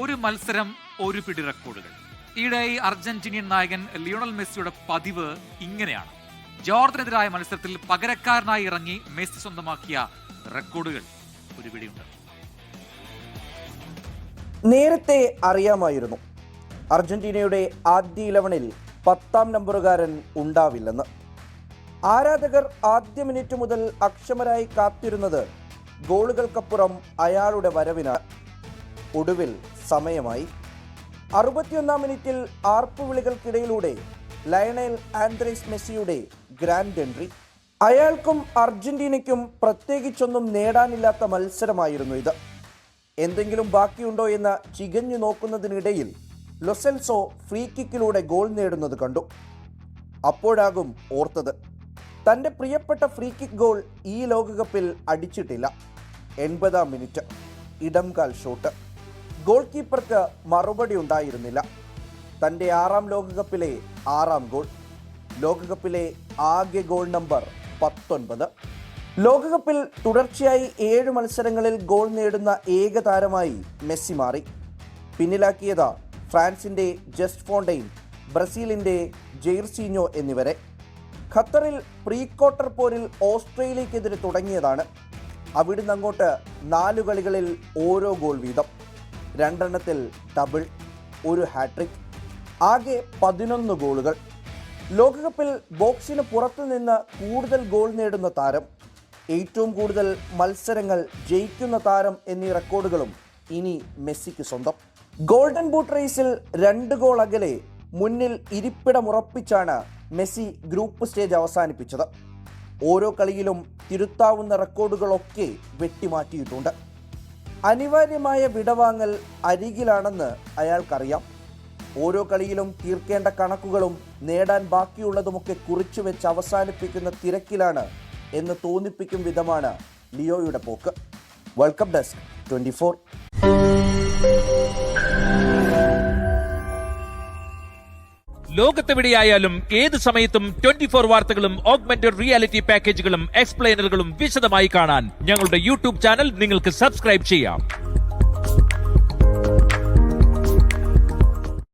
ഒരു മത്സരം ഒരു പിടി റെക്കോർഡുകൾ. ഈയിടെയായി അർജന്റീനിയൻ നായകൻ ലിയോണൽ മെസ്സിയുടെ പതിവ് ഇങ്ങനെയാണ്. ജോർദനെതിരായ മത്സരത്തിൽ പകരക്കാരനായി ഇറങ്ങി മെസ്സി സ്വന്തമാക്കിയ റെക്കോർഡുകൾ ഒരു പിടിയുണ്ട്. നേരത്തെ അറിയാമായിരുന്നു അർജന്റീനയുടെ ആദ്യ 11-ൽ 10-ാം നമ്പറുകാരൻ ഉണ്ടാവില്ലെന്ന്. ആരാധകർ ആദ്യ മിനിറ്റ് മുതൽ അക്ഷമരായി കാത്തിരുന്നത് ഗോളുകൾക്കപ്പുറം അയാളുടെ വരവിനാണ്. ഒടുവിൽ സമയമായി. 61-ാം മിനിറ്റിൽ ആർപ്പുവിളികൾക്കിടയിലൂടെ ലയണൽ ആന്ദ്രേസ് മെസ്സിയുടെ ഗ്രാൻഡ് എൻട്രി. അയാൾക്കും അർജന്റീനയ്ക്കും പ്രത്യേകിച്ചൊന്നും നേടാനില്ലാത്ത മത്സരമായിരുന്നു ഇത്. എന്തെങ്കിലും ബാക്കിയുണ്ടോ എന്ന് ചികഞ്ഞു നോക്കുന്നതിനിടയിൽ ലൊസെൽസോ ഫ്രീ കിക്കിലൂടെ ഗോൾ നേടുന്നത് കണ്ടു. അപ്പോഴാകും ഓർത്തത്, തൻ്റെ പ്രിയപ്പെട്ട ഫ്രീ കിക്ക് ഗോൾ ഈ ലോകകപ്പിൽ അടിച്ചിട്ടില്ല. 80-ാം മിനിറ്റ് ഇടംകാൽ ഷോട്ട്. ഗോൾ കീപ്പർക്ക് മറുപടി ഉണ്ടായിരുന്നില്ല. തൻ്റെ 6-ാം ലോകകപ്പിലെ 6-ാം ഗോൾ. ലോകകപ്പിലെ ആകെ ഗോൾ നമ്പർ 19. ലോകകപ്പിൽ തുടർച്ചയായി 7 മത്സരങ്ങളിൽ ഗോൾ നേടുന്ന ഏക താരമായി മെസ്സി മാറി. പിന്നിലാക്കിയത് ഫ്രാൻസിൻ്റെ ജസ്റ്റ് ഫോണ്ടെയിൻ, ബ്രസീലിൻ്റെ ജെയ്ർസീഞ്ഞോ എന്നിവരെ. ഖത്തറിൽ പ്രീ ക്വാർട്ടർ പോരിൽ ഓസ്ട്രേലിയക്കെതിരെ തുടങ്ങിയതാണ്. അവിടുന്ന് അങ്ങോട്ട് 4 കളികളിൽ ഓരോ ഗോൾ വീതം, 2 എണ്ണത്തിൽ ഡബിൾ, 1 ഹാട്രിക്, ആകെ 11 ഗോളുകൾ. ലോകകപ്പിൽ ബോക്സിന് പുറത്തു നിന്ന് കൂടുതൽ ഗോൾ നേടുന്ന താരം, ഏറ്റവും കൂടുതൽ മത്സരങ്ങൾ ജയിക്കുന്ന താരം എന്നീ റെക്കോർഡുകളും ഇനി മെസ്സിക്ക് സ്വന്തം. ഗോൾഡൻ ബൂട്ട് റേസിൽ 2 ഗോൾ അകലെ മുന്നിൽ ഇരിപ്പിടമുറപ്പിച്ചാണ് മെസ്സി ഗ്രൂപ്പ് സ്റ്റേജ് അവസാനിപ്പിച്ചത്. ഓരോ കളിയിലും തിരുത്താവുന്ന റെക്കോർഡുകളൊക്കെ വെട്ടിമാറ്റിയിട്ടുണ്ട്. അനിവാര്യമായ വിടവാങ്ങൽ അരികിലാണെന്ന് അയാൾക്കറിയാം. ഓരോ കളിയിലും തീർക്കേണ്ട കണക്കുകളും നേടാൻ ബാക്കിയുള്ളതുമൊക്കെ കുറിച്ചു വെച്ച് അവസാനിപ്പിക്കുന്ന തിരക്കിലാണ് എന്ന് തോന്നിപ്പിക്കും വിധമാണ് ലിയോയുടെ പോക്ക്. World cup desk 24. ലോകത്തെവിടെയായാലും ഏത് സമയത്തും 24 വാർത്തകളും ഓഗ്മെന്റഡ് റിയാലിറ്റി പാക്കേജുകളും എക്സ്പ്ലെയിനറുകളും വിശദമായി കാണാൻ ഞങ്ങളുടെ യൂട്യൂബ് ചാനൽ നിങ്ങൾക്ക് സബ്സ്ക്രൈബ് ചെയ്യാം.